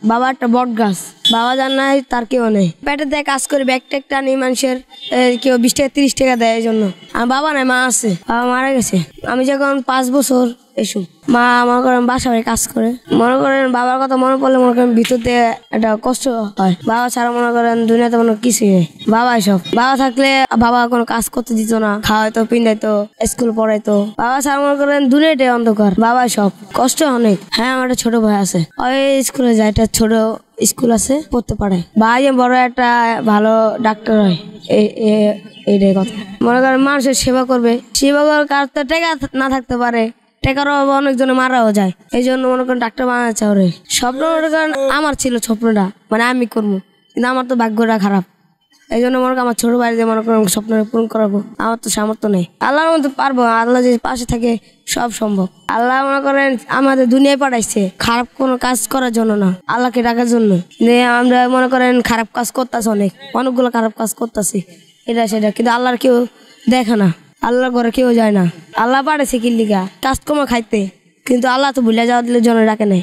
বাবা একটা বট গাছ, বাবা জান নাই তার কেউ নেই। পেটে দেয় কাজ করে ব্যাগ ট্যাগ টানি মানুষের, কেউ 20 টাকা 30 টাকা দেয়। এই জন্য আমার বাবা নাই, মা আছে, বাবা মারা গেছে। আমি যখন 5 বছর এসব মা মনে করেন বাসা বাড়ি কাজ করে, মনে করেন বাবার কথা মনে পড়লে মনে করেন ভিতর দিয়ে একটা কষ্ট হয়। বাবা ছাড়া মনে করেন দুনিয়াতে কোনো কিছুই নেই। বাবাই সব। বাবা থাকলে বাবা কোনো কাজ করতে দিত না, খাওয়াইতো পিন্দাইতো স্কুল পড়াইতো। বাবা ছাড়া মনে করেন দুনিয়াটাই অন্ধকার। বাবাই সব। কষ্ট অনেক। হ্যাঁ আমার একটা ছোট ভাই আছে, ওই স্কুলে যায়, একটা ছোট স্কুল আছে, পড়তে পারে। ভাই বড় একটা ভালো ডাক্তার হয়। এইটাই কথা। মনে করেন মানুষের সেবা করবে, সেবা করার কার তো টাকা না থাকতে পারে, টাকার অভাবে অনেকজনে মারাও যায়। এই জন্য মনে করেন ডাক্তার বানাচ্ছে। ওরে স্বপ্ন মনে করেন আমার ছিল, স্বপ্নটা মানে আমি করবো, কিন্তু আমার তো ভাগ্যটা খারাপ। এই জন্য মনে করেন আমার ছোট ভাই যে মনে করেন স্বপ্ন পূরণ করাবো, আমার তো সামর্থ্য নেই। আল্লাহর মধ্যে পারবো, আল্লাহ যে পাশে থাকে সব সম্ভব। আল্লাহ মনে করেন আমাদের দুনিয়ায় পাঠাইছে খারাপ কোনো কাজ করার জন্য না, আল্লাহকে ডাকার জন্য। আমরা মনে করেন খারাপ কাজ করতেছি, অনেকগুলো খারাপ কাজ করতেছি, এটা সেটা, কিন্তু আল্লাহর কেউ দেখে না, আল্লাহর ঘরে কেউ যায় না। আল্লাহ পাঠাইছে কি লিগা কাজ কমা খাইতে, কিন্তু আল্লাহ তো ভুলে যাওয়ার জন্য ডাকে নাই।